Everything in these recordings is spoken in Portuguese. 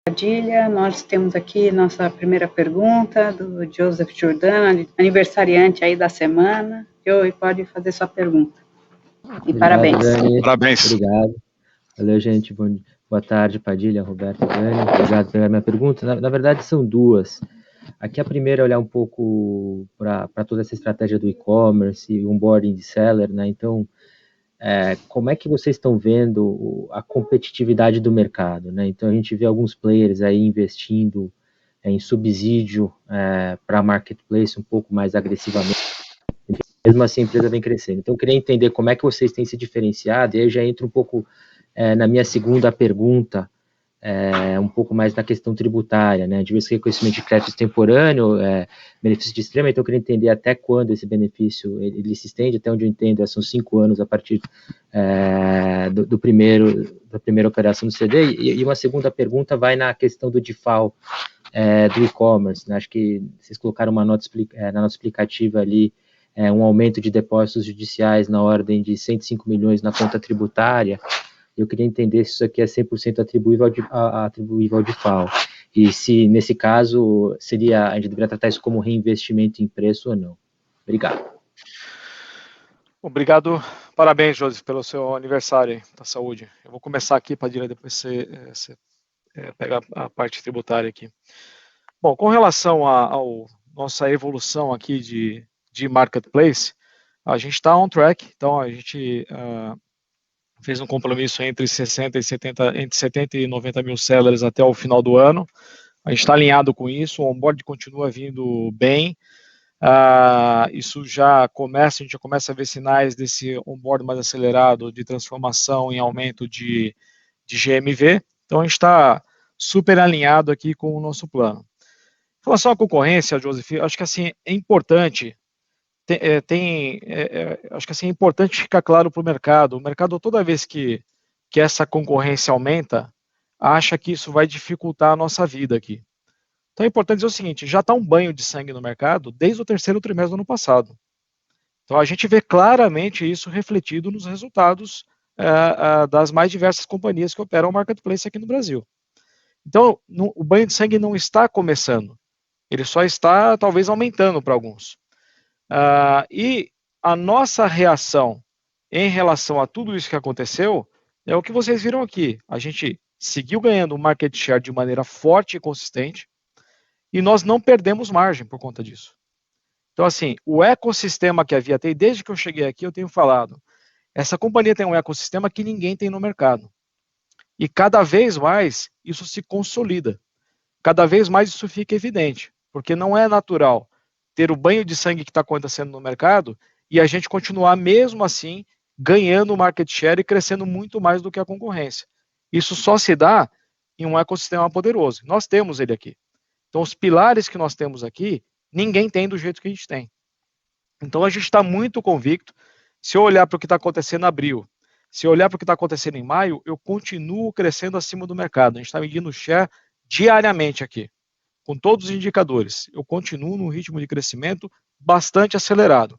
Padilha. Nós temos aqui nossa primeira pergunta do Joseph Giordano, aniversariante aí da semana. Joey, pode fazer sua pergunta. E obrigado, parabéns. Dani. Parabéns. Obrigado. Valeu, gente. Boa tarde, Padilha, Roberto, Dani. Obrigado pela minha pergunta. Na verdade, são duas. Aqui a primeira é olhar um pouco para toda essa estratégia do e-commerce e onboarding de seller, né? Então, como é que vocês estão vendo a competitividade do mercado, né? Então, a gente vê alguns players aí investindo em subsídio para marketplace um pouco mais agressivamente. Mesmo assim, a empresa vem crescendo. Então, eu queria entender como é que vocês têm se diferenciado, e aí já entra um pouco na minha segunda pergunta, um pouco mais na questão tributária, né? De reconhecimento de crédito extemporâneo, benefício de extrema, então eu queria entender até quando esse benefício ele se estende, até onde eu entendo, são 5 anos a partir da primeira operação do CD, e uma segunda pergunta vai na questão do default do e-commerce, né? Acho que vocês colocaram uma nota, na nota explicativa ali, um aumento de depósitos judiciais na ordem de 105 milhões na conta tributária. Eu queria entender se isso aqui é 100% atribuível ao default. E se, nesse caso, a gente deveria tratar isso como reinvestimento em preço ou não. Obrigado. Obrigado. Parabéns, José, pelo seu aniversário da saúde. Eu vou começar aqui, Padilha, depois você pega a parte tributária aqui. Bom, com relação à nossa evolução aqui de marketplace, a gente está on track, então a gente fez um compromisso entre 60 e 90 mil sellers até o final do ano. A gente está alinhado com isso, o onboard continua vindo bem. Isso a gente já começa a ver sinais desse onboard mais acelerado de transformação em aumento de GMV. Então a gente está super alinhado aqui com o nosso plano. Em relação à concorrência, Joseph, acho que assim é importante. Acho que assim, é importante ficar claro para o mercado. O mercado, toda vez que essa concorrência aumenta, acha que isso vai dificultar a nossa vida aqui. Então é importante dizer o seguinte, já está um banho de sangue no mercado desde o terceiro trimestre do ano passado. Então a gente vê claramente isso refletido nos resultados das mais diversas companhias que operam o marketplace aqui no Brasil. Então o banho de sangue não está começando, ele só está talvez aumentando para alguns. E a nossa reação em relação a tudo isso que aconteceu é o que vocês viram aqui. A gente seguiu ganhando market share de maneira forte e consistente e nós não perdemos margem por conta disso. Então, assim, o ecossistema que a Via tem, desde que eu cheguei aqui, eu tenho falado, essa companhia tem um ecossistema que ninguém tem no mercado. E cada vez mais isso se consolida. Cada vez mais isso fica evidente, porque não é natural ter o banho de sangue que está acontecendo no mercado e a gente continuar mesmo assim ganhando market share e crescendo muito mais do que a concorrência. Isso só se dá em um ecossistema poderoso. Nós temos ele aqui. Então os pilares que nós temos aqui, ninguém tem do jeito que a gente tem. Então a gente está muito convicto. Se eu olhar para o que está acontecendo em abril, se eu olhar para o que está acontecendo em maio, eu continuo crescendo acima do mercado. A gente está medindo share diariamente aqui, com todos os indicadores. Eu continuo num ritmo de crescimento bastante acelerado.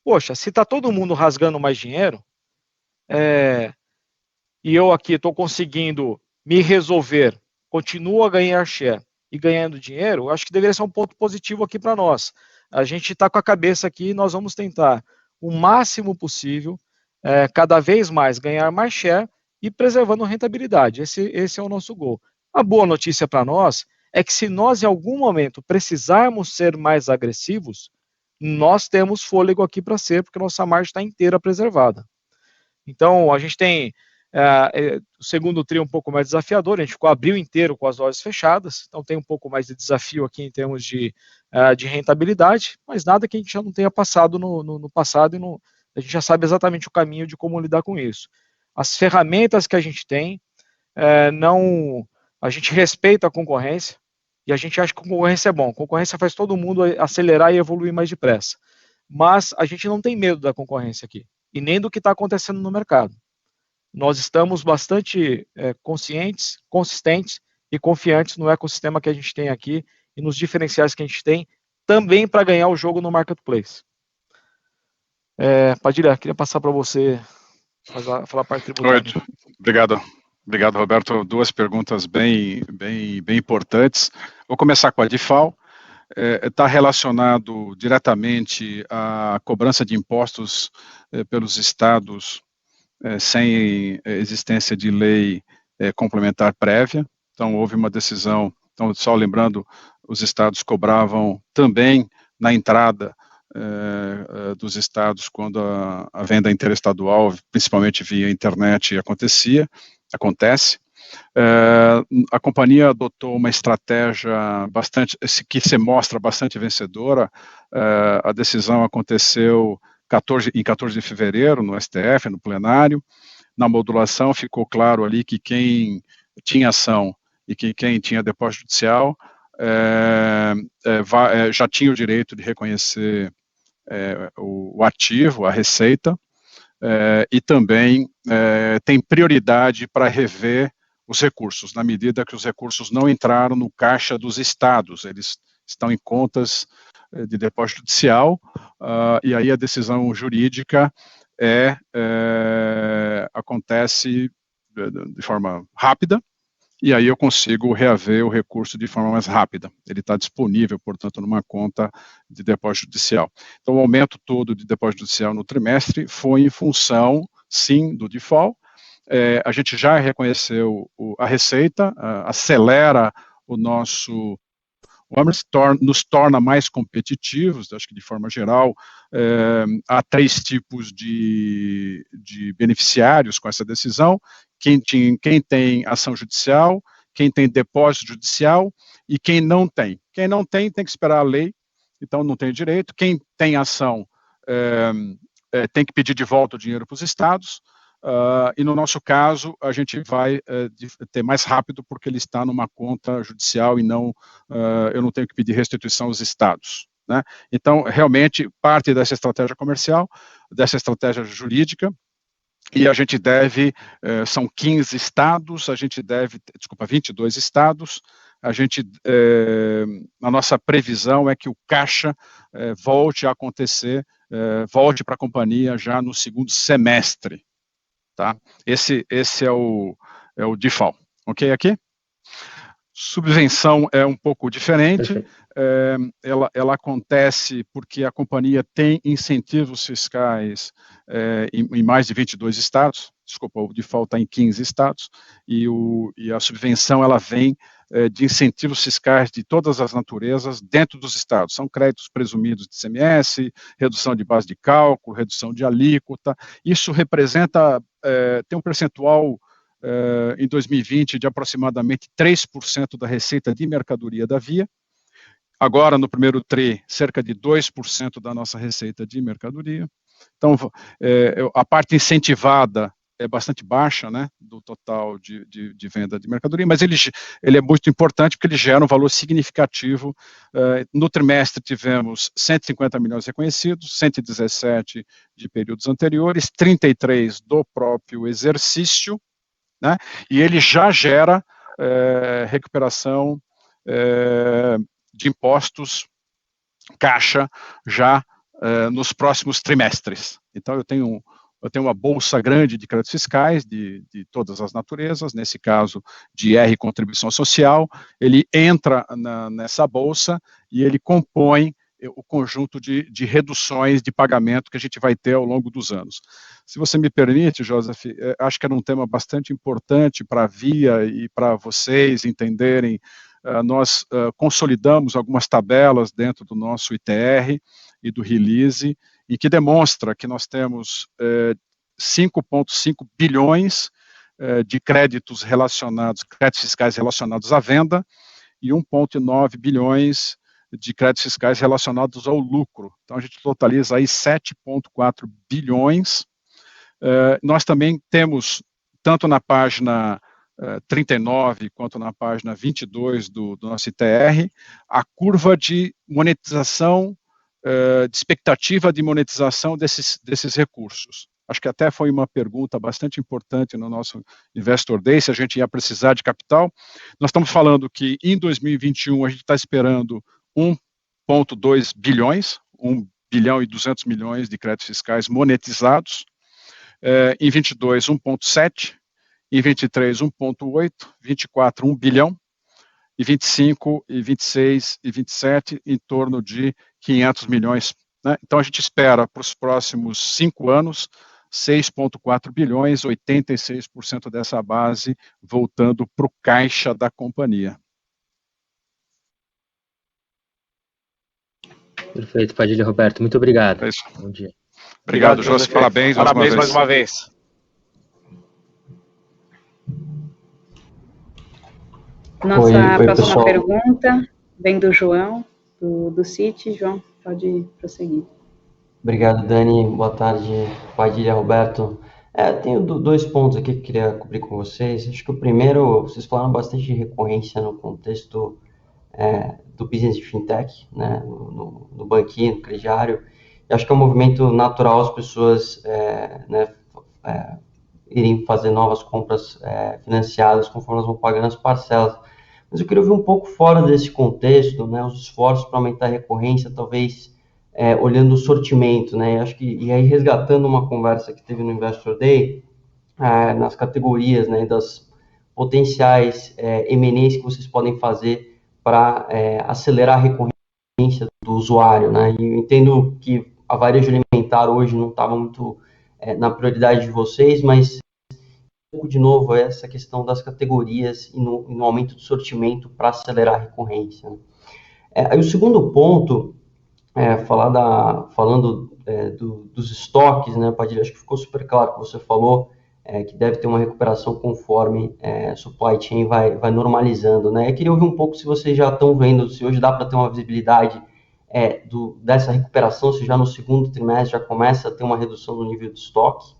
Poxa, se está todo mundo rasgando mais dinheiro, e eu aqui estou conseguindo me resolver, continuo a ganhar share e ganhando dinheiro, eu acho que deveria ser um ponto positivo aqui para nós. A gente está com a cabeça aqui e nós vamos tentar o máximo possível, cada vez mais ganhar mais share e preservando rentabilidade. Esse é o nosso goal. A boa notícia para nós é que se nós em algum momento precisarmos ser mais agressivos, nós temos fôlego aqui para ser, porque nossa margem está inteira preservada. Então, a gente tem o segundo trio um pouco mais desafiador, a gente ficou abril inteiro com as lojas fechadas, então tem um pouco mais de desafio aqui em termos de rentabilidade, mas nada que a gente já não tenha passado no passado e a gente já sabe exatamente o caminho de como lidar com isso. As ferramentas que a gente tem, a gente respeita a concorrência e a gente acha que a concorrência é bom. A concorrência faz todo mundo acelerar e evoluir mais depressa. Mas a gente não tem medo da concorrência aqui e nem do que está acontecendo no mercado. Nós estamos bastante conscientes, consistentes e confiantes no ecossistema que a gente tem aqui e nos diferenciais que a gente tem também para ganhar o jogo no marketplace. Padilha, queria passar para você falar a parte tributária. Obrigado. Obrigado, Roberto. Duas perguntas bem importantes. Vou começar com a DIFAL. Está relacionado diretamente à cobrança de impostos pelos estados sem existência de lei complementar prévia. Então, houve uma decisão, então, só lembrando, os estados cobravam também na entrada dos estados quando a venda interestadual, principalmente via internet, acontece. A companhia adotou uma estratégia que se mostra bastante vencedora. A decisão aconteceu em 14 de fevereiro, no STF, no plenário. Na modulação ficou claro ali que quem tinha ação e que quem tinha depósito judicial já tinha o direito de reconhecer o ativo, a receita, e também tem prioridade para rever os recursos, na medida que os recursos não entraram no caixa dos estados, eles estão em contas de depósito judicial, e aí a decisão jurídica acontece de forma rápida, e aí eu consigo reaver o recurso de forma mais rápida. Ele está disponível, portanto, numa conta de depósito judicial. Então, o aumento todo de depósito judicial no trimestre foi em função, sim, do default. A gente já reconheceu a receita, acelera o nosso... nos torna mais competitivos, acho que de forma geral, há 3 tipos de beneficiários com essa decisão: quem tem ação judicial, quem tem depósito judicial e quem não tem. Quem não tem que esperar a lei, então não tem direito. Quem tem ação tem que pedir de volta o dinheiro para os estados, e no nosso caso a gente vai ter mais rápido porque ele está numa conta judicial e não, eu não tenho que pedir restituição aos estados, né? Então, realmente, parte dessa estratégia comercial, dessa estratégia jurídica, e a gente deve, são 15 estados, 22 estados, a nossa previsão é que o caixa volte a acontecer, volte para a companhia já no segundo semestre, tá? Esse é o default, ok aqui? Subvenção é um pouco diferente, ela acontece porque a companhia tem incentivos fiscais em mais de 22 estados, desculpa, o default está em 15 estados, e a subvenção ela vem de incentivos fiscais de todas as naturezas dentro dos estados. São créditos presumidos de ICMS, redução de base de cálculo, redução de alíquota. Isso representa, tem um percentual em 2020 de aproximadamente 3% da receita de mercadoria da Via. Agora, no primeiro TRI, cerca de 2% da nossa receita de mercadoria. Então, a parte incentivada é bastante baixa, né, do total de venda de mercadoria, mas ele é muito importante porque ele gera um valor significativo. No trimestre tivemos 150 milhões reconhecidos, 117 de períodos anteriores, 33 do próprio exercício, né, e ele já gera recuperação de impostos caixa já nos próximos trimestres. Então, eu tenho uma bolsa grande de créditos fiscais de todas as naturezas, nesse caso de R contribuição social, ele entra nessa bolsa e ele compõe o conjunto de reduções de pagamento que a gente vai ter ao longo dos anos. Se você me permite, Joseph, acho que era um tema bastante importante para a Via e para vocês entenderem. Nós consolidamos algumas tabelas dentro do nosso ITR e do release, e que demonstra que nós temos 5,5 bilhões de créditos fiscais relacionados à venda, e 1,9 bilhões de créditos fiscais relacionados ao lucro. Então, a gente totaliza aí 7,4 bilhões. Nós também temos, tanto na página 39, quanto na página 22 do nosso ITR, a curva de monetização, de expectativa de monetização desses recursos. Acho que até foi uma pergunta bastante importante no nosso Investor Day, se a gente ia precisar de capital. Nós estamos falando que em 2021 a gente está esperando 1,2 bilhões, 1 bilhão e 200 milhões de créditos fiscais monetizados, em 22, 1,7, em 23, 1,8, 24, 1 bilhão, e 25, e 26 e 27 em torno de 500 milhões. Né? Então, a gente espera para os próximos 5 anos 6,4 bilhões, 86% dessa base voltando para o caixa da companhia. Perfeito, Padilha, Roberto, muito obrigado. É isso. Bom dia. Obrigado, José. Parabéns mais uma vez. Nossa próxima pergunta vem do João, do Citi. João, pode prosseguir. Obrigado, Dani. Boa tarde, Padilha, Roberto. Tenho 2 pontos aqui que eu queria cobrir com vocês. Acho que o primeiro, vocês falaram bastante de recorrência no contexto do business de fintech, né, no banquinho, no crediário. Eu acho que é um movimento natural as pessoas irem fazer novas compras financiadas conforme elas vão pagando as parcelas. Mas eu queria ouvir um pouco fora desse contexto, né, os esforços para aumentar a recorrência, talvez olhando o sortimento, né, acho que, e aí resgatando uma conversa que teve no Investor Day, nas categorias, né, das potenciais M&As que vocês podem fazer para acelerar a recorrência do usuário, né, e eu entendo que a varejo alimentar hoje não estava muito na prioridade de vocês, mas de novo essa questão das categorias e no aumento do sortimento para acelerar a recorrência. Aí o segundo ponto, falando dos estoques, né, Padilha, acho que ficou super claro que você falou que deve ter uma recuperação conforme a supply chain vai normalizando, né? Eu queria ouvir um pouco se vocês já estão vendo, se hoje dá para ter uma visibilidade dessa recuperação, se já no segundo trimestre já começa a ter uma redução no nível de estoque.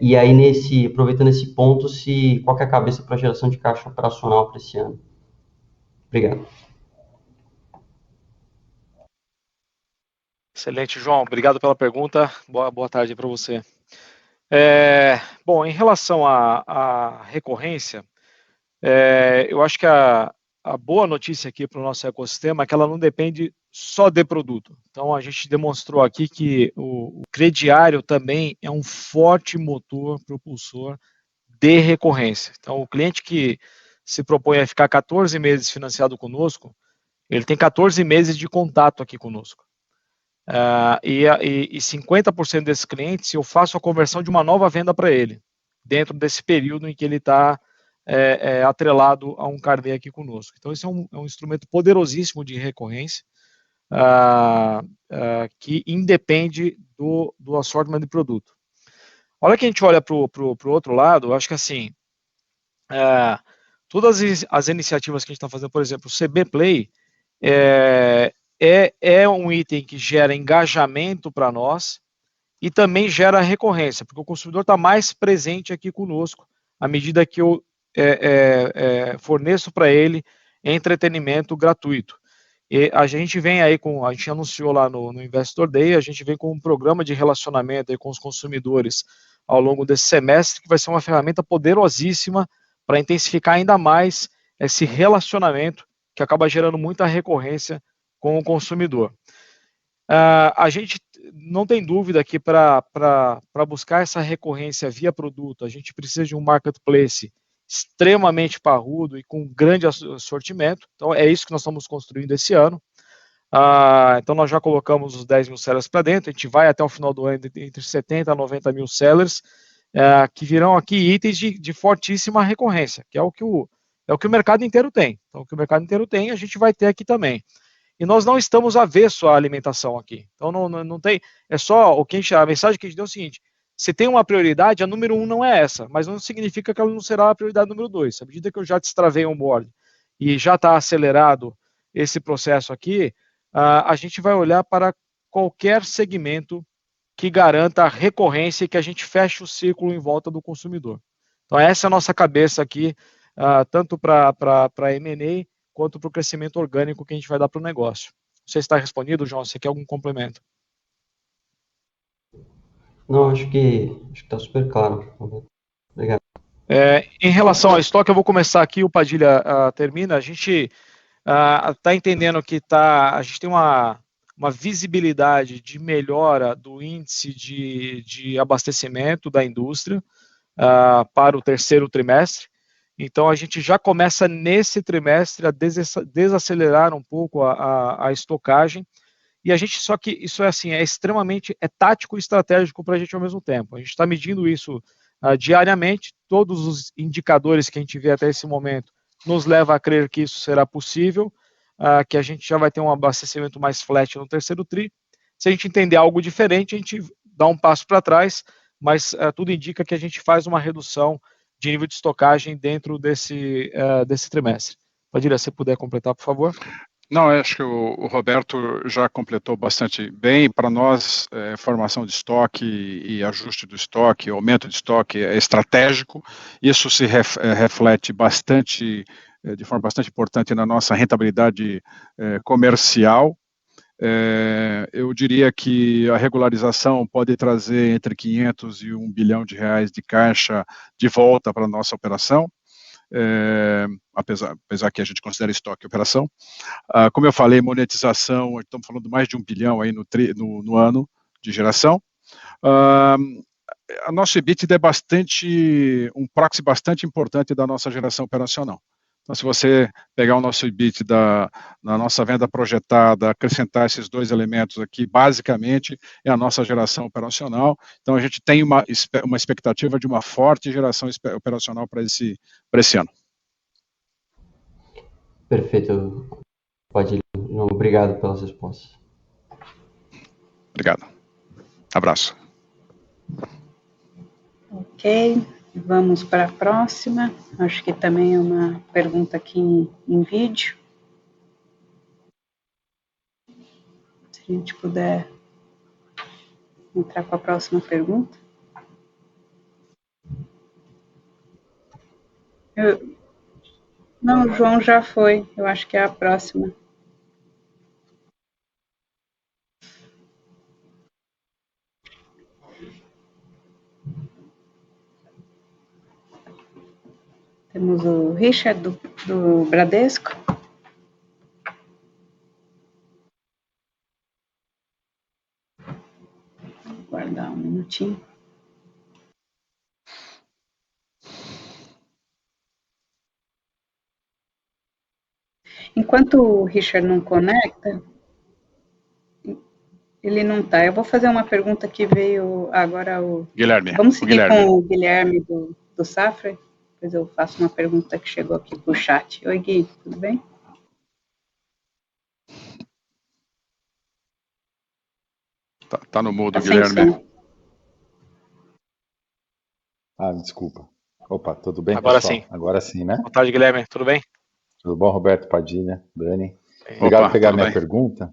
E aí, aproveitando esse ponto, qual que é a cabeça para a geração de caixa operacional para esse ano? Obrigado. Excelente, João. Obrigado pela pergunta. Boa tarde para você. Bom, em relação à recorrência, eu acho que a boa notícia aqui para o nosso ecossistema é que ela não depende só de produto. Então, a gente demonstrou aqui que o crediário também é um forte motor propulsor de recorrência. Então, o cliente que se propõe a ficar 14 meses financiado conosco, ele tem 14 meses de contato aqui conosco. E 50% desses clientes, eu faço a conversão de uma nova venda para ele, dentro desse período em que ele está atrelado a um carnê aqui conosco. Então, esse é um instrumento poderosíssimo de recorrência, que independe do assortment de produto. A hora que a gente olha para o outro lado, eu acho que assim, todas as iniciativas que a gente está fazendo, por exemplo, o CB Play, é um item que gera engajamento para nós e também gera recorrência, porque o consumidor está mais presente aqui conosco, à medida que eu forneço para ele entretenimento gratuito. E a gente vem aí a gente anunciou lá no Investor Day, a gente vem com um programa de relacionamento aí com os consumidores ao longo desse semestre, que vai ser uma ferramenta poderosíssima para intensificar ainda mais esse relacionamento que acaba gerando muita recorrência com o consumidor. A gente não tem dúvida que para buscar essa recorrência via produto, a gente precisa de um marketplace extremamente parrudo e com grande assortimento. Então, é isso que nós estamos construindo esse ano. Então, nós já colocamos os 10 mil sellers para dentro, a gente vai até o final do ano entre 70 a 90 mil sellers, que virão aqui itens de fortíssima recorrência, que é o que o mercado inteiro tem. Então, o que o mercado inteiro tem, a gente vai ter aqui também. E nós não estamos avesso à alimentação aqui. Então, não tem, a mensagem que a gente deu é o seguinte: se tem uma prioridade, a número 1 não é essa, mas não significa que ela não será a prioridade número 2. À medida que eu já destravei um board e já está acelerado esse processo aqui, a gente vai olhar para qualquer segmento que garanta a recorrência e que a gente feche o círculo em volta do consumidor. Então, essa é a nossa cabeça aqui, tanto para M&A quanto para o crescimento orgânico que a gente vai dar para o negócio. Não sei se está respondido, João, você quer algum complemento? Não, acho que está super claro. Obrigado. Em relação ao estoque, eu vou começar aqui, o Padilha termina. A gente está entendendo que a gente tem uma visibilidade de melhora do índice de abastecimento da indústria. para o terceiro trimestre. Então, a gente já começa nesse trimestre a desacelerar um pouco a estocagem. E a gente, só que isso é assim, é extremamente tático e estratégico para a gente ao mesmo tempo. A gente está medindo isso diariamente, todos os indicadores que a gente vê até esse momento nos leva a crer que isso será possível, que a gente já vai ter um abastecimento mais flat no terceiro tri. Se a gente entender algo diferente, a gente dá um passo para trás, mas tudo indica que a gente faz uma redução de nível de estocagem dentro desse trimestre. Padilha, se puder completar, por favor. Não, acho que o Roberto já completou bastante bem. Para nós, formação de estoque e ajuste do estoque, aumento de estoque é estratégico. Isso se reflete bastante, de forma bastante importante na nossa rentabilidade comercial. Eu diria que a regularização pode trazer entre 500 e 1 bilhão de reais de caixa de volta para a nossa operação. Apesar que a gente considera estoque operação. Como eu falei, monetização, estamos falando mais de 1 bilhão aí no ano de geração. A nossa EBITDA é um proxy bastante importante da nossa geração operacional. Então, se você pegar o nosso EBITDA na nossa venda projetada, acrescentar esses dois elementos aqui, basicamente é a nossa geração operacional. Então, a gente tem uma expectativa de uma forte geração operacional para esse ano. Perfeito, Padilha. Obrigado pelas respostas. Obrigado. Abraço. Ok. Vamos para a próxima. Acho que também é uma pergunta aqui em vídeo. Se a gente puder entrar com a próxima pergunta. Não, o João já foi. Eu acho que é a próxima. Temos o Richard do Bradesco. Vou guardar um minutinho. Enquanto o Richard não conecta, ele não está. Eu vou fazer uma pergunta que veio agora o Guilherme. Vamos seguir Guilherme. com o Guilherme do Safra. Depois eu faço uma pergunta que chegou aqui por chat. Oi, Gui, tudo bem? Tá no mudo, Guilherme. Desculpa. Opa, tudo bem, agora pessoal? Sim. Agora sim, né? Boa tarde, Guilherme. Tudo bem? Tudo bom, Roberto, Padilha, Dani? Obrigado por pegar minha pergunta.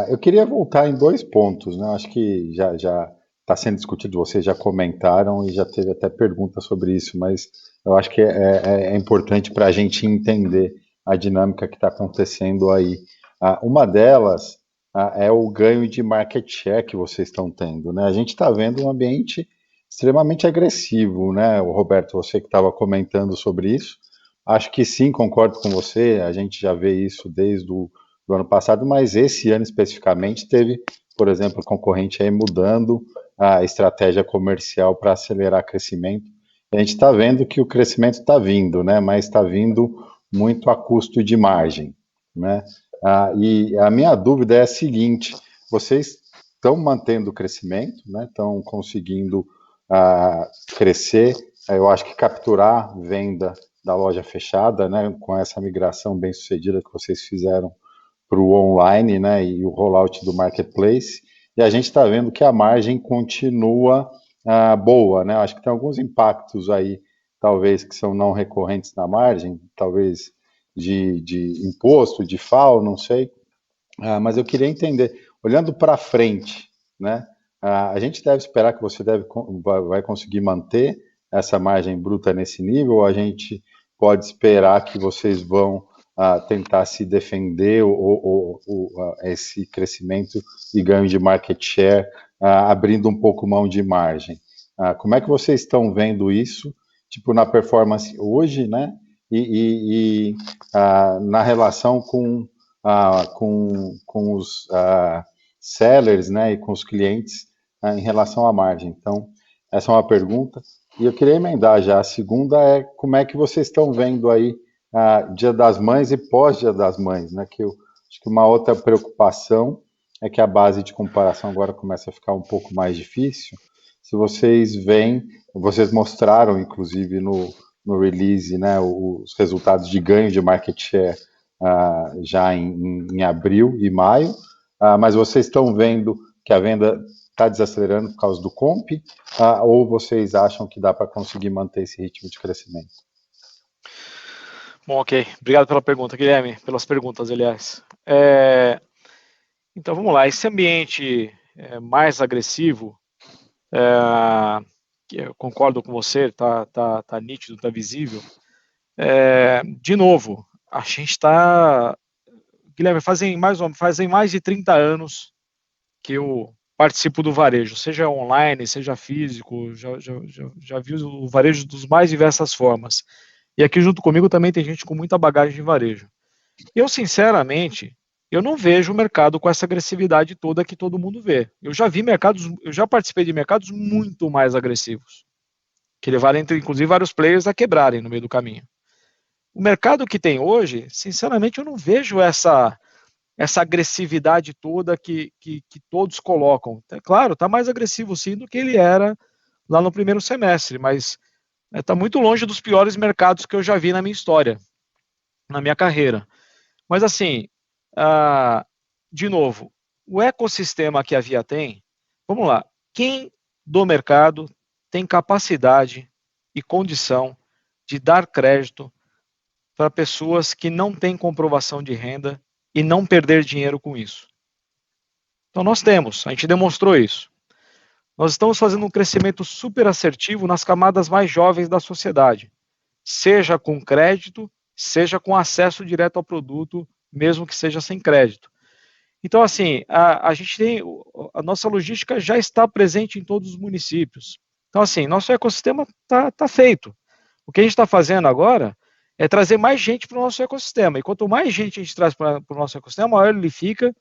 Eu queria voltar em 2 pontos, né? Acho que já está sendo discutido, vocês já comentaram e já teve até pergunta sobre isso, mas eu acho que é importante para a gente entender a dinâmica que está acontecendo aí. Uma delas é o ganho de market share que vocês estão tendo, né? A gente está vendo um ambiente extremamente agressivo, né? O Roberto, você que estava comentando sobre isso, acho que sim, concordo com você, a gente já vê isso desde do ano passado, mas esse ano especificamente teve, por exemplo, concorrente aí mudando a estratégia comercial para acelerar crescimento. E a gente está vendo que o crescimento está vindo, né? Mas está vindo muito a custo de margem, né? E a minha dúvida é a seguinte: vocês estão mantendo o crescimento, né? Estão conseguindo crescer, eu acho que capturar venda da loja fechada, né? Com essa migração bem sucedida que vocês fizeram para o online, né, e o rollout do marketplace, e a gente está vendo que a margem continua boa, né? Acho que tem alguns impactos aí, talvez, que são não recorrentes na margem, talvez de imposto, de FAO, não sei, mas eu queria entender, olhando para frente, né, a gente deve esperar que você vai conseguir manter essa margem bruta nesse nível, ou a gente pode esperar que vocês vão tentar se defender esse crescimento e ganho de market share, abrindo um pouco mão de margem? Como é que vocês estão vendo isso, tipo, na performance hoje, né? E na relação com os sellers, né? E com os clientes em relação à margem. Então, Essa é uma pergunta. E eu queria emendar já. A segunda é como é que vocês estão vendo aí Dia das Mães e pós-Dia das Mães, né? Que eu acho que uma outra preocupação é que a base de comparação agora começa a ficar um pouco mais difícil. Se vocês veem, vocês mostraram, inclusive, no release, né, os resultados de ganho de market share já em abril e maio, mas vocês estão vendo que a venda está desacelerando por causa do comp, ou vocês acham que dá para conseguir manter esse ritmo de crescimento? Bom, ok. Obrigado pela pergunta, Guilherme, pelas perguntas, aliás. Então, vamos lá. Esse ambiente mais agressivo, que eu concordo com você, tá nítido, tá visível. De novo, a gente está... Guilherme, fazem mais de 30 anos que eu participo do varejo, seja online, seja físico, já vi o varejo dos mais diversas formas. E aqui junto comigo também tem gente com muita bagagem de varejo. Eu, sinceramente, eu não vejo o mercado com essa agressividade toda que todo mundo vê. Eu já participei de mercados muito mais agressivos, que levaram, inclusive, vários players a quebrarem no meio do caminho. O mercado que tem hoje, sinceramente, eu não vejo essa agressividade toda que todos colocam. Claro, está mais agressivo sim do que ele era lá no primeiro semestre, mas está muito longe dos piores mercados que eu já vi na minha história, na minha carreira. Mas assim, de novo, o ecossistema que a Via tem, vamos lá, quem do mercado tem capacidade e condição de dar crédito para pessoas que não têm comprovação de renda e não perder dinheiro com isso? Então nós temos, a gente demonstrou isso. Nós estamos fazendo um crescimento super assertivo nas camadas mais jovens da sociedade, seja com crédito, seja com acesso direto ao produto, mesmo que seja sem crédito. Então, assim, a gente tem, a nossa logística já está presente em todos os municípios. Então, assim, nosso ecossistema está feito. O que a gente está fazendo agora é trazer mais gente para o nosso ecossistema. E quanto mais gente a gente traz para o nosso ecossistema, maior ele fica,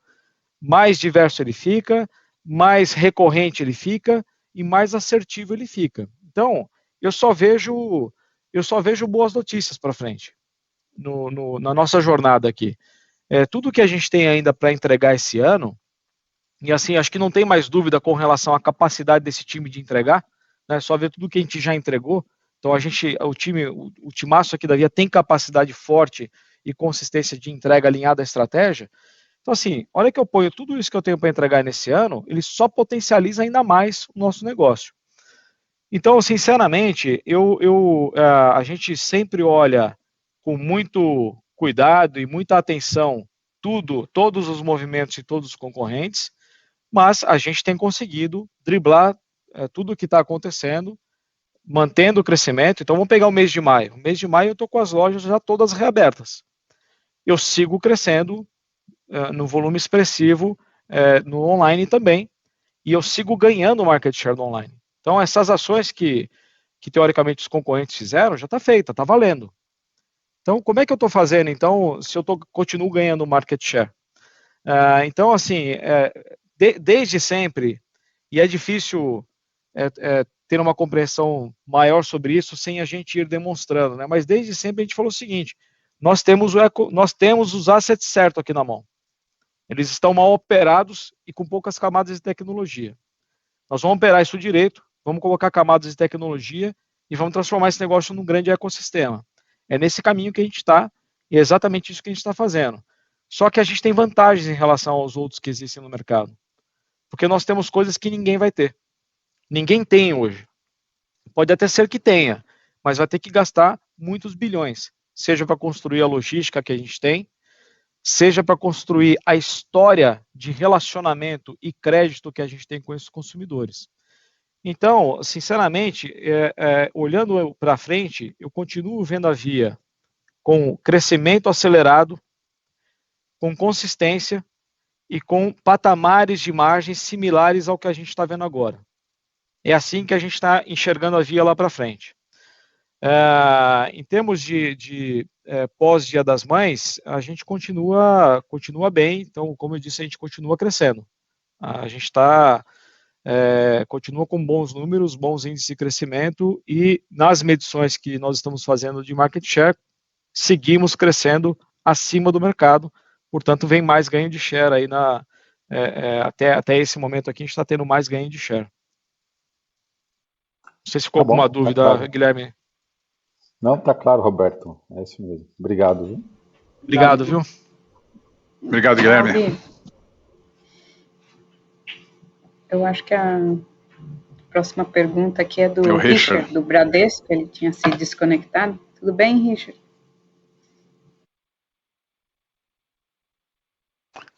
mais diverso ele fica, mais recorrente ele fica e mais assertivo ele fica. Então, eu só vejo boas notícias para frente na nossa jornada aqui. Tudo que a gente tem ainda para entregar esse ano, e assim, acho que não tem mais dúvida com relação à capacidade desse time de entregar, né? Só ver tudo que a gente já entregou. Então o timaço aqui da Via tem capacidade forte e consistência de entrega alinhada à estratégia. Então assim, olha que eu ponho tudo isso que eu tenho para entregar nesse ano, ele só potencializa ainda mais o nosso negócio. Então, sinceramente, a gente sempre olha com muito cuidado e muita atenção todos os movimentos e todos os concorrentes, mas a gente tem conseguido driblar tudo o que está acontecendo, mantendo o crescimento. Então vamos pegar o mês de maio. O mês de maio eu estou com as lojas já todas reabertas. Eu sigo crescendo no volume expressivo no online também, e eu sigo ganhando market share no online. Então essas ações que teoricamente os concorrentes fizeram, já está feita, está valendo. Então como é que eu estou fazendo, então, se eu continuo ganhando market share? Então, assim, desde sempre, e é difícil ter uma compreensão maior sobre isso sem a gente ir demonstrando, né? Mas desde sempre a gente falou o seguinte: nós temos os assets certos aqui na mão. Eles estão mal operados e com poucas camadas de tecnologia. Nós vamos operar isso direito, vamos colocar camadas de tecnologia e vamos transformar esse negócio num grande ecossistema. É nesse caminho que a gente está, e é exatamente isso que a gente está fazendo. Só que a gente tem vantagens em relação aos outros que existem no mercado. Porque nós temos coisas que ninguém vai ter. Ninguém tem hoje. Pode até ser que tenha, mas vai ter que gastar muitos bilhões. Seja para construir a logística que a gente tem, seja para construir a história de relacionamento e crédito que a gente tem com esses consumidores. Então, sinceramente, olhando para frente, eu continuo vendo a Via com crescimento acelerado, com consistência e com patamares de margens similares ao que a gente está vendo agora. É assim que a gente está enxergando a Via lá para frente. Em termos de pós-Dia das Mães, a gente continua bem. Então, como eu disse, a gente continua crescendo. A gente está continua com bons números, bons índices de crescimento, e nas medições que nós estamos fazendo de market share, seguimos crescendo acima do mercado, portanto vem mais ganho de share aí até esse momento aqui, a gente está tendo mais ganho de share. Não sei se ficou alguma dúvida, claro. Guilherme. Não, tá claro, Roberto. É isso mesmo. Obrigado, viu? Obrigado, viu? Obrigado, Guilherme. Eu acho que a próxima pergunta aqui é do Richard, do Bradesco, ele tinha se desconectado. Tudo bem, Richard?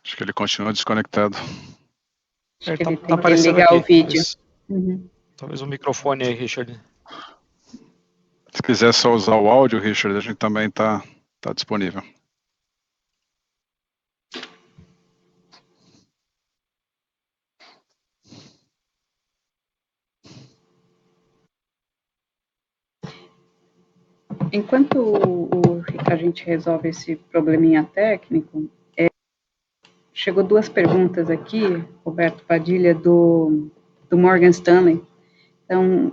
Acho que ele continua desconectado. Acho que ele tem que ligar aqui o vídeo. Talvez o microfone aí, Richard. Se quiser só usar o áudio, Richard, a gente também está disponível. Enquanto a gente resolve esse probleminha técnico, chegou 2 perguntas aqui, Roberto Padilha, do Morgan Stanley. Então,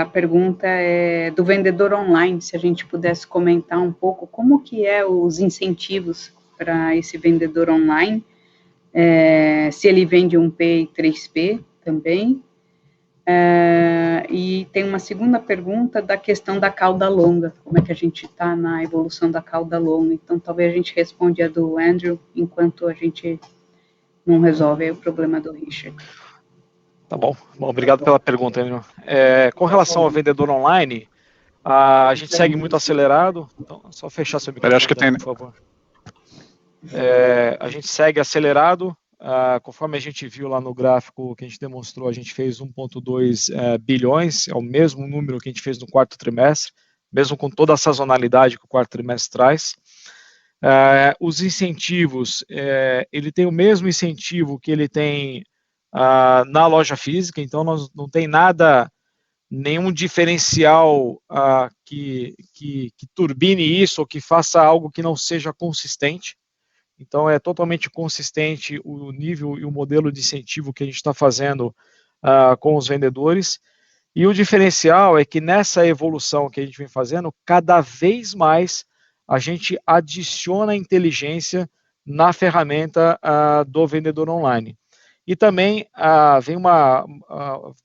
a pergunta é do vendedor online, se a gente pudesse comentar um pouco como que os incentivos para esse vendedor online, se ele vende 1P e 3P também. E tem uma segunda pergunta da questão da cauda longa, como é que a gente está na evolução da cauda longa. Então, talvez a gente responda a do Andrew, enquanto a gente não resolve aí o problema do Richard. Tá bom. Obrigado pela pergunta, Andrew. Com relação ao vendedor online, a gente segue muito acelerado. Então, só fechar seu microfone, acho que tem... por favor. A gente segue acelerado. Conforme a gente viu lá no gráfico que a gente demonstrou, a gente fez 1,2 bilhões, é o mesmo número que a gente fez no quarto trimestre, mesmo com toda a sazonalidade que o quarto trimestre traz. Os incentivos, ele tem o mesmo incentivo que ele tem na loja física, então não tem nenhum diferencial que turbine isso ou que faça algo que não seja consistente. Então, é totalmente consistente o nível e o modelo de incentivo que a gente está fazendo com os vendedores. E o diferencial é que nessa evolução que a gente vem fazendo, cada vez mais a gente adiciona inteligência na ferramenta do vendedor online. E também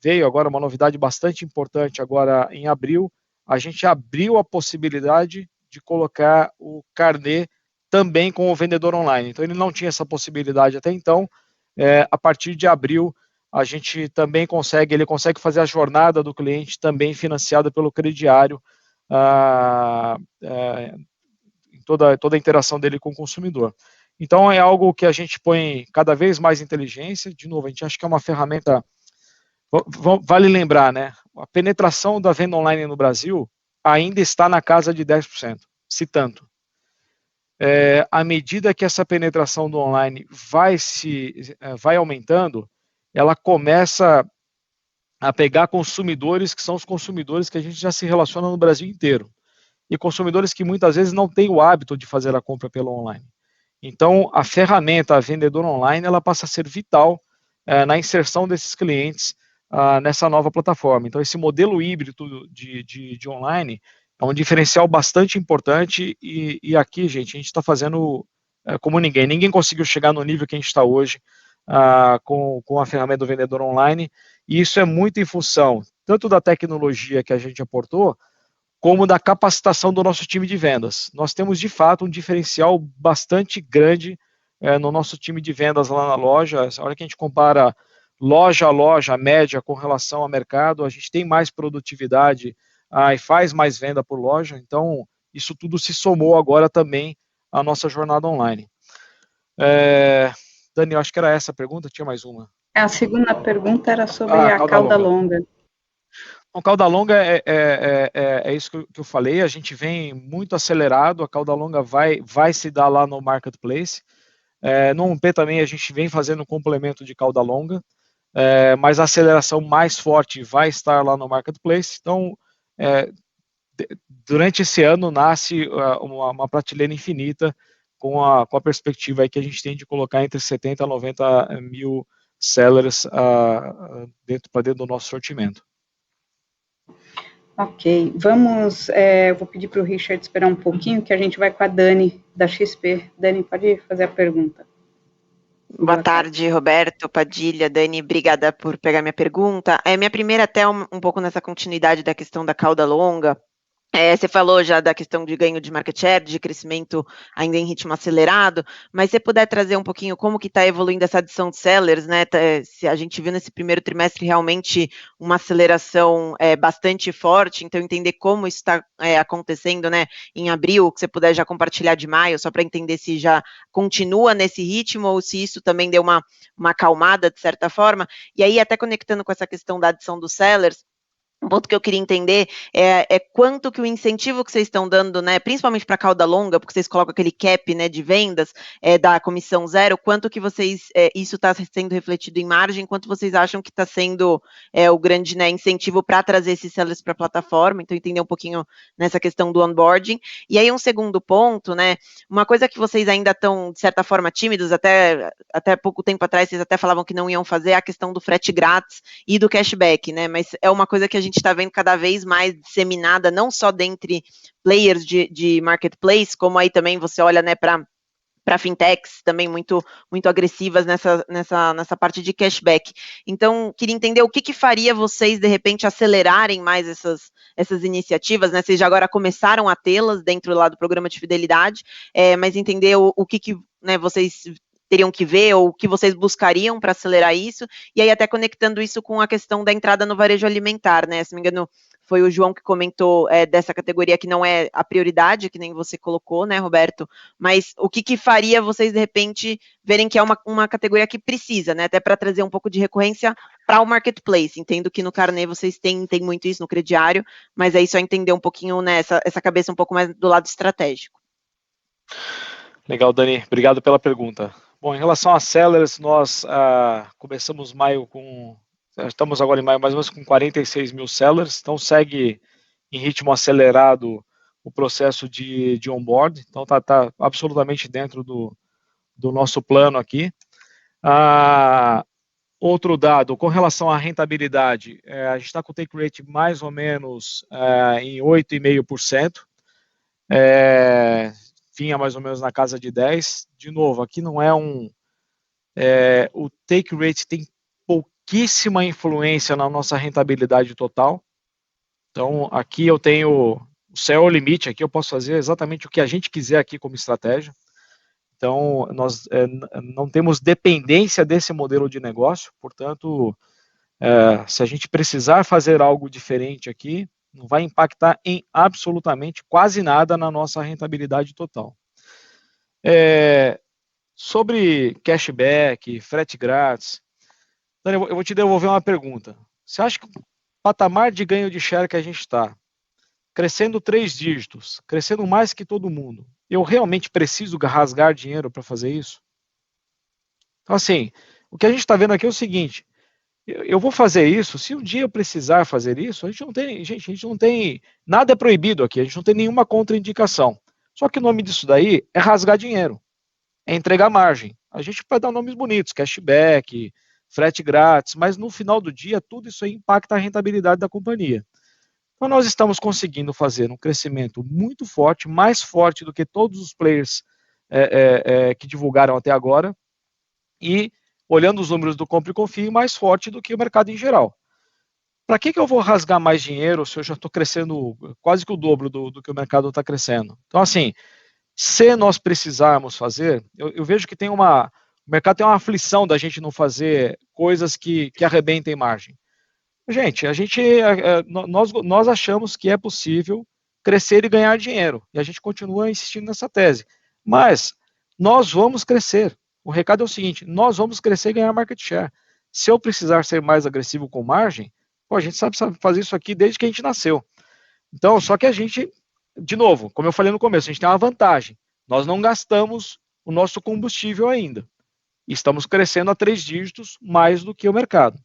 veio agora uma novidade bastante importante agora em abril, a gente abriu a possibilidade de colocar o carnê também com o vendedor online. Então, ele não tinha essa possibilidade até então. A partir de abril, a gente também ele consegue fazer a jornada do cliente também financiada pelo crediário, toda a interação dele com o consumidor. Então, é algo que a gente põe cada vez mais inteligência. De novo, a gente acha que é uma ferramenta... Vale lembrar, né? A penetração da venda online no Brasil ainda está na casa de 10%, se tanto. À medida que essa penetração do online vai aumentando, ela começa a pegar consumidores que são os consumidores que a gente já se relaciona no Brasil inteiro. E consumidores que muitas vezes não têm o hábito de fazer a compra pelo online. Então, a ferramenta, a vendedor online, ela passa a ser vital na inserção desses clientes nessa nova plataforma. Então, esse modelo híbrido de online é um diferencial bastante importante e aqui, gente, a gente está fazendo como ninguém. Ninguém conseguiu chegar no nível que a gente está hoje com a ferramenta do vendedor online, e isso é muito em função tanto da tecnologia que a gente aportou, como da capacitação do nosso time de vendas. Nós temos, de fato, um diferencial bastante grande no nosso time de vendas lá na loja. A hora que a gente compara loja a loja, a média com relação ao mercado, a gente tem mais produtividade e faz mais venda por loja. Então, isso tudo se somou agora também à nossa jornada online. Dani, eu acho que era essa a pergunta, tinha mais uma. A segunda pergunta era sobre a cauda longa. A cauda longa é isso que eu falei, a gente vem muito acelerado, a cauda longa vai se dar lá no Marketplace. No 1P também a gente vem fazendo um complemento de cauda longa, mas a aceleração mais forte vai estar lá no Marketplace. Então, durante esse ano nasce uma prateleira infinita com a perspectiva aí que a gente tem de colocar entre 70 a 90 mil sellers para dentro do nosso sortimento. Ok, vamos, eu vou pedir para o Richard esperar um pouquinho, que a gente vai com a Dani, da XP. Dani, pode fazer a pergunta. Boa tarde, Roberto, Padilha, Dani, obrigada por pegar minha pergunta. Minha primeira até um pouco nessa continuidade da questão da cauda longa. Você falou já da questão de ganho de market share, de crescimento ainda em ritmo acelerado, mas se você puder trazer um pouquinho como que está evoluindo essa adição de sellers, né? Se a gente viu nesse primeiro trimestre realmente uma aceleração bastante forte, então entender como isso está acontecendo, né? Em abril, que você puder já compartilhar de maio, só para entender se já continua nesse ritmo ou se isso também deu uma acalmada de certa forma. E aí, até conectando com essa questão da adição dos sellers, um ponto que eu queria entender é quanto que o incentivo que vocês estão dando, né, principalmente para a cauda longa, porque vocês colocam aquele cap, né, de vendas da comissão zero, quanto que vocês, isso está sendo refletido em margem, quanto vocês acham que está sendo o grande, né, incentivo para trazer esses sellers para a plataforma, então entender um pouquinho nessa questão do onboarding. E aí um segundo ponto, né, uma coisa que vocês ainda estão, de certa forma, tímidos, até pouco tempo atrás vocês até falavam que não iam fazer, a questão do frete grátis e do cashback, né, mas é uma coisa que a gente está vendo cada vez mais disseminada, não só dentre players de marketplace, como aí também você olha, né, para fintechs também muito agressivas nessa parte de cashback. Então, queria entender o que faria vocês, de repente, acelerarem mais essas iniciativas, né? Vocês já agora começaram a tê-las dentro lá do programa de fidelidade, mas entender o que né, vocês teriam que ver, ou o que vocês buscariam para acelerar isso, e aí até conectando isso com a questão da entrada no varejo alimentar, né, se não me engano, foi o João que comentou dessa categoria que não é a prioridade, que nem você colocou, né, Roberto, mas o que faria vocês, de repente, verem que é uma categoria que precisa, né, até para trazer um pouco de recorrência para o marketplace. Entendo que no Carnê vocês têm muito isso, no crediário, mas aí só entender um pouquinho, né, essa cabeça um pouco mais do lado estratégico. Legal, Dani, obrigado pela pergunta. Bom, em relação a sellers, nós começamos maio estamos agora em maio mais ou menos com 46 mil sellers, então segue em ritmo acelerado o processo de onboard, então está absolutamente dentro do nosso plano aqui. Outro dado, com relação à rentabilidade, a gente está com o take rate mais ou menos em 8,5%, vinha mais ou menos na casa de 10%. De novo, aqui não é o take rate tem pouquíssima influência na nossa rentabilidade total. Então, aqui eu tenho o céu é o limite, aqui eu posso fazer exatamente o que a gente quiser aqui como estratégia. Então, nós não temos dependência desse modelo de negócio, portanto, se a gente precisar fazer algo diferente aqui, não vai impactar em absolutamente quase nada na nossa rentabilidade total. Sobre cashback, frete grátis, Dani, eu vou te devolver uma pergunta. Você acha que o patamar de ganho de share que a gente está, crescendo 3 dígitos, crescendo mais que todo mundo, eu realmente preciso rasgar dinheiro para fazer isso? Então, assim, o que a gente está vendo aqui é o seguinte, eu vou fazer isso, se um dia eu precisar fazer isso, a gente não tem, nada é proibido aqui, a gente não tem nenhuma contraindicação. Só que o nome disso daí é rasgar dinheiro, é entregar margem. A gente pode dar nomes bonitos, cashback, frete grátis, mas no final do dia, tudo isso aí impacta a rentabilidade da companhia. Então, nós estamos conseguindo fazer um crescimento muito forte, mais forte do que todos os players que divulgaram até agora, e olhando os números do Compre e Confie, mais forte do que o mercado em geral. Para que eu vou rasgar mais dinheiro se eu já estou crescendo quase que o dobro do que o mercado está crescendo? Então, assim, se nós precisarmos fazer, eu vejo que o mercado tem uma aflição da gente não fazer coisas que arrebentem margem. Gente, nós achamos que é possível crescer e ganhar dinheiro, e a gente continua insistindo nessa tese. Mas nós vamos crescer. O recado é o seguinte, nós vamos crescer e ganhar market share. Se eu precisar ser mais agressivo com margem, a gente sabe fazer isso aqui desde que a gente nasceu. Então, só que a gente, de novo, como eu falei no começo, a gente tem uma vantagem. Nós não gastamos o nosso combustível ainda. Estamos crescendo a 3 dígitos mais do que o mercado.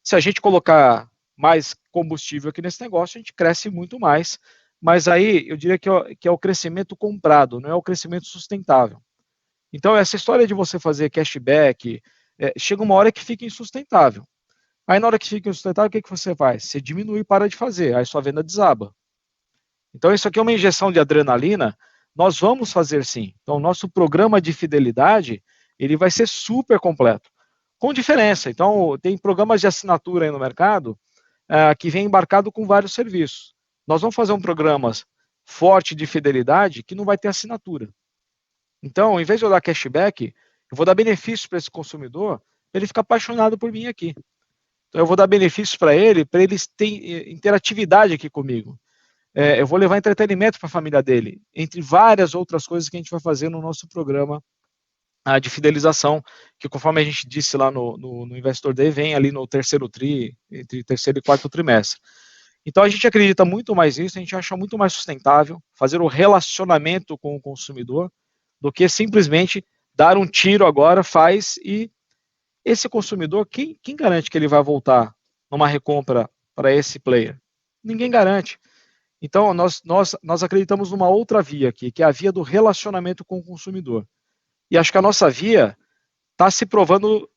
Se a gente colocar mais combustível aqui nesse negócio, a gente cresce muito mais. Mas aí, eu diria que é o crescimento comprado, não é o crescimento sustentável. Então, essa história de você fazer cashback, chega uma hora que fica insustentável. Aí na hora que fica insustentável, o que você faz? Você diminui e para de fazer, aí sua venda desaba. Então isso aqui é uma injeção de adrenalina, nós vamos fazer sim. Então nosso programa de fidelidade, ele vai ser super completo, com diferença. Então tem programas de assinatura aí no mercado que vem embarcado com vários serviços. Nós vamos fazer um programa forte de fidelidade que não vai ter assinatura. Então, em vez de eu dar cashback, eu vou dar benefícios para esse consumidor, para ele ficar apaixonado por mim aqui. Então, eu vou dar benefícios para eles terem interatividade aqui comigo. Eu vou levar entretenimento para a família dele, entre várias outras coisas que a gente vai fazer no nosso programa de fidelização, que conforme a gente disse lá no Investor Day, vem ali no terceiro tri, entre terceiro e quarto trimestre. Então a gente acredita muito mais nisso, a gente acha muito mais sustentável fazer o relacionamento com o consumidor do que simplesmente dar um tiro agora, faz, e esse consumidor, quem garante que ele vai voltar numa recompra para esse player? Ninguém garante. Então nós acreditamos numa outra via aqui, que é a via do relacionamento com o consumidor. E acho que a nossa via está se provando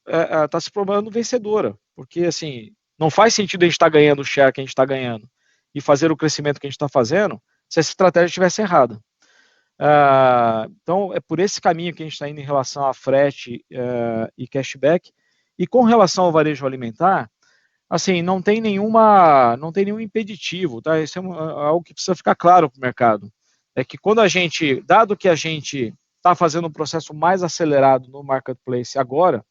vencedora, porque assim, não faz sentido a gente estar ganhando o share que a gente está ganhando e fazer o crescimento que a gente está fazendo se essa estratégia estivesse errada. Então, é por esse caminho que a gente está indo em relação a frete e cashback. E com relação ao varejo alimentar, assim, não tem nenhum impeditivo, tá? Isso é algo que precisa ficar claro para o mercado. É que dado que a gente está fazendo um processo mais acelerado no marketplace agora,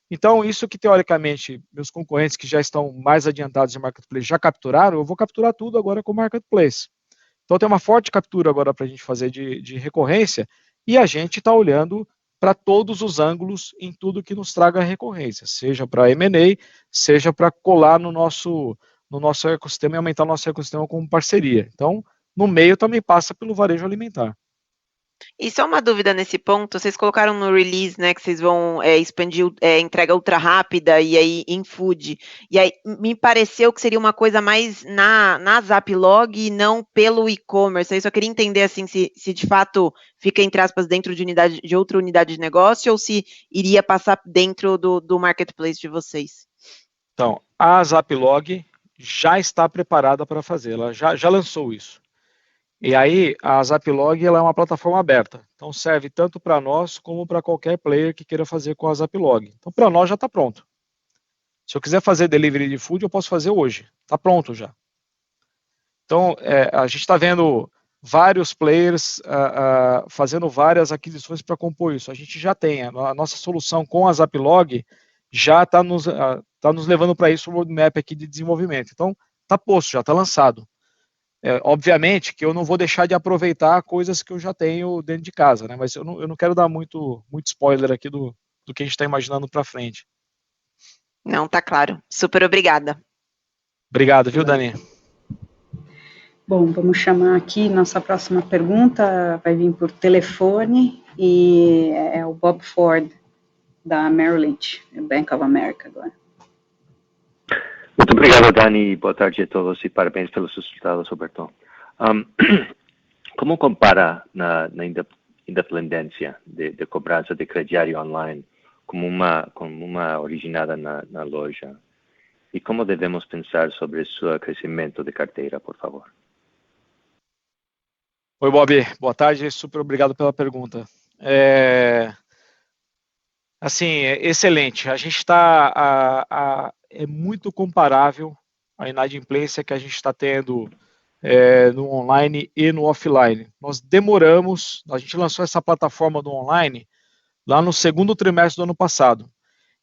então isso que teoricamente meus concorrentes que já estão mais adiantados em marketplace já capturaram, eu vou capturar tudo agora com o marketplace. Então tem uma forte captura agora para a gente fazer de recorrência, e a gente está olhando para todos os ângulos em tudo que nos traga recorrência, seja para M&A, seja para colar no nosso ecossistema e aumentar o nosso ecossistema como parceria. Então, no meio também passa pelo varejo alimentar. E só uma dúvida nesse ponto, vocês colocaram no release, né, que vocês vão expandir entrega ultra rápida e aí em food, e aí me pareceu que seria uma coisa mais na Zaplog e não pelo e-commerce. Aí só queria entender assim se de fato fica, entre aspas, dentro de outra unidade de negócio ou se iria passar dentro do marketplace de vocês. Então, a Zaplog já está preparada para fazer, ela já lançou isso. E aí, a Zaplog ela é uma plataforma aberta, então serve tanto para nós como para qualquer player que queira fazer com a Zaplog. Então, para nós já está pronto. Se eu quiser fazer delivery de food, eu posso fazer hoje, está pronto já. Então, a gente está vendo vários players fazendo várias aquisições para compor isso. A gente já tem, a nossa solução com a Zaplog já está nos levando para isso, o roadmap aqui de desenvolvimento. Então, está posto, já está lançado. Obviamente que eu não vou deixar de aproveitar coisas que eu já tenho dentro de casa, né? Mas eu não quero dar muito spoiler aqui do que a gente está imaginando para frente. Não, tá claro. Super obrigada. Obrigado, viu, Dani? Bom, vamos chamar aqui, nossa próxima pergunta vai vir por telefone e é o Bob Ford, da Merrill Lynch, Bank of America agora. Muito obrigado, Dani. Boa tarde a todos e parabéns pelos resultados, Roberto. Como compara na independência de cobrança de crediário online como uma originada na loja? E como devemos pensar sobre o seu crescimento de carteira, por favor? Oi, Bob. Boa tarde. Super obrigado pela pergunta. Excelente. A gente está... é muito comparável a inadimplência que a gente está tendo no online e no offline. Nós demoramos, a gente lançou essa plataforma do online lá no segundo trimestre do ano passado,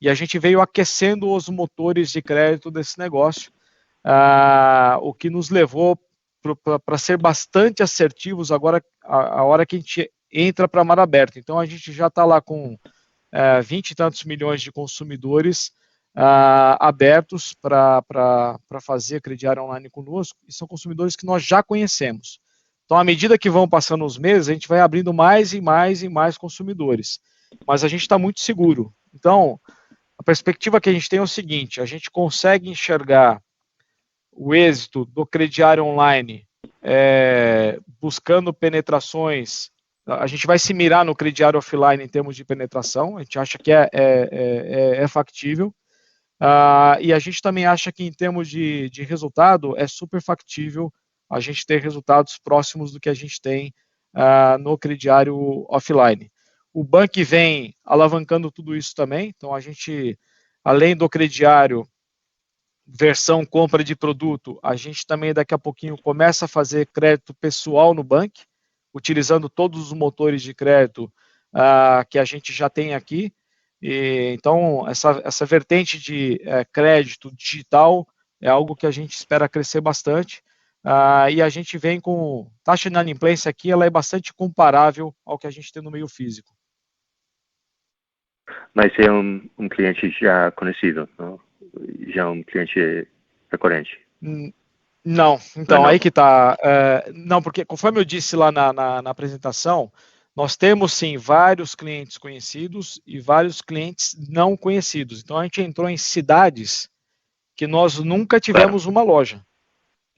e a gente veio aquecendo os motores de crédito desse negócio, o que nos levou para ser bastante assertivos agora, a hora que a gente entra para a mar aberta. Então a gente já está lá com 20 e tantos milhões de consumidores abertos para fazer crediário online conosco, e são consumidores que nós já conhecemos. Então, à medida que vão passando os meses, a gente vai abrindo mais e mais e mais consumidores, mas a gente está muito seguro. Então, a perspectiva que a gente tem é o seguinte: a gente consegue enxergar o êxito do crediário online buscando penetrações a gente vai se mirar no crediário offline em termos de penetração, a gente acha que é factível, e a gente também acha que em termos de resultado é super factível a gente ter resultados próximos do que a gente tem no crediário offline. O Bank vem alavancando tudo isso também, então a gente, além do crediário versão compra de produto, a gente também daqui a pouquinho começa a fazer crédito pessoal no Bank, utilizando todos os motores de crédito que a gente já tem aqui. E, então, essa vertente de crédito digital é algo que a gente espera crescer bastante. E a gente vem com taxa de inadimplência aqui, ela é bastante comparável ao que a gente tem no meio físico. Mas é um cliente já conhecido, não? Já um cliente recorrente? Não, então, aí que está. Não, porque conforme eu disse lá na apresentação, nós temos sim vários clientes conhecidos e vários clientes não conhecidos. Então a gente entrou em cidades que nós nunca tivemos uma loja.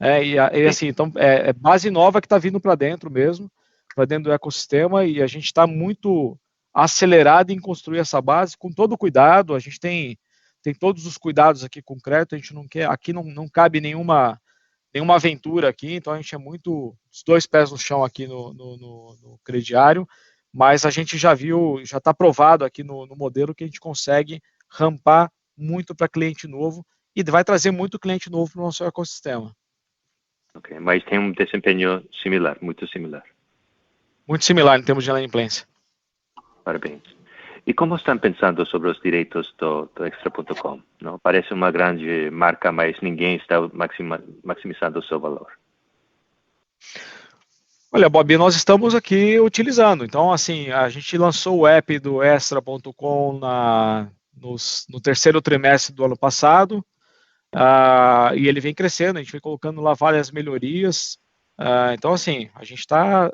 E assim, então é base nova que está vindo para dentro mesmo, para dentro do ecossistema, e a gente está muito acelerado em construir essa base com todo o cuidado. A gente tem todos os cuidados aqui com o crédito, a gente não quer, aqui não cabe nenhuma aventura aqui, então a gente é muito os 2 pés no chão aqui no crediário, mas a gente já está provado aqui no modelo que a gente consegue rampar muito para cliente novo e vai trazer muito cliente novo para o nosso ecossistema. Ok, mas tem um desempenho similar, muito similar. Muito similar em termos de inadimplência. Parabéns. E como estão pensando sobre os direitos do Extra.com? Não? Parece uma grande marca, mas ninguém está maximizando o seu valor. Olha, Bob, nós estamos aqui utilizando. Então, assim, a gente lançou o app do Extra.com no terceiro trimestre do ano passado, e ele vem crescendo, a gente vem colocando lá várias melhorias. Então, assim, a gente está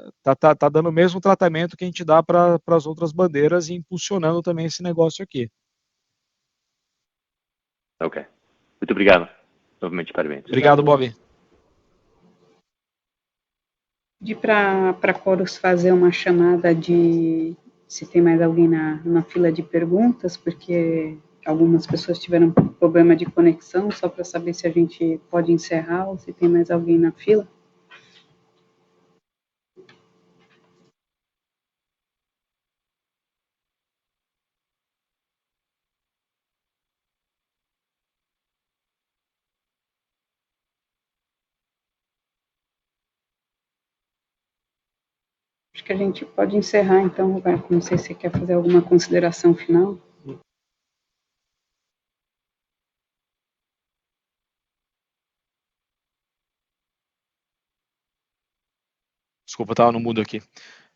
dando o mesmo tratamento que a gente dá para as outras bandeiras e impulsionando também esse negócio aqui. Ok. Muito obrigado. Novamente, parabéns. Obrigado, Bob. Pedir para Chorus fazer uma chamada de se tem mais alguém na fila de perguntas, porque algumas pessoas tiveram problema de conexão, só para saber se a gente pode encerrar ou se tem mais alguém na fila. Acho que a gente pode encerrar, então, Roberto. Não sei se você quer fazer alguma consideração final. Desculpa, estava no mudo aqui.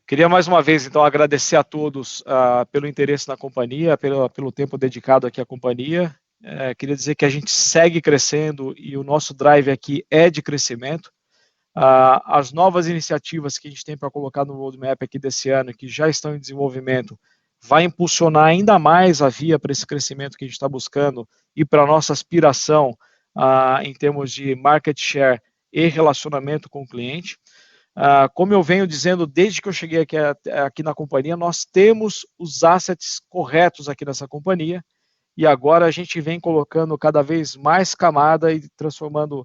Queria mais uma vez, então, agradecer a todos pelo interesse na companhia, pelo tempo dedicado aqui à companhia. Queria dizer que a gente segue crescendo e o nosso drive aqui é de crescimento. As novas iniciativas que a gente tem para colocar no roadmap aqui desse ano, que já estão em desenvolvimento, vai impulsionar ainda mais a via para esse crescimento que a gente está buscando e para a nossa aspiração em termos de market share e relacionamento com o cliente. Como eu venho dizendo desde que eu cheguei aqui na companhia, nós temos os assets corretos aqui nessa companhia e agora a gente vem colocando cada vez mais camada e transformando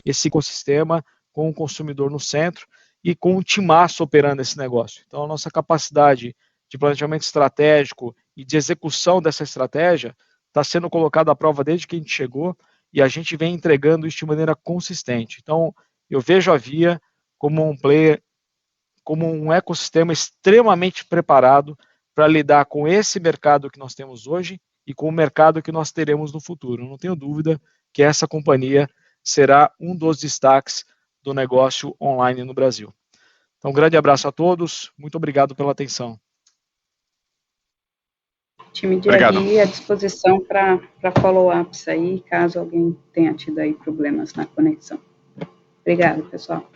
esse ecossistema com o consumidor no centro e com o timaço operando esse negócio. Então, a nossa capacidade de planejamento estratégico e de execução dessa estratégia está sendo colocada à prova desde que a gente chegou e a gente vem entregando isso de maneira consistente. Então, eu vejo a Via como um player, como um ecossistema extremamente preparado para lidar com esse mercado que nós temos hoje e com o mercado que nós teremos no futuro. Não tenho dúvida que essa companhia será um dos destaques do negócio online no Brasil. Então, um grande abraço a todos, muito obrigado pela atenção. Time de RI à disposição para follow-ups aí, caso alguém tenha tido aí problemas na conexão. Obrigado, pessoal.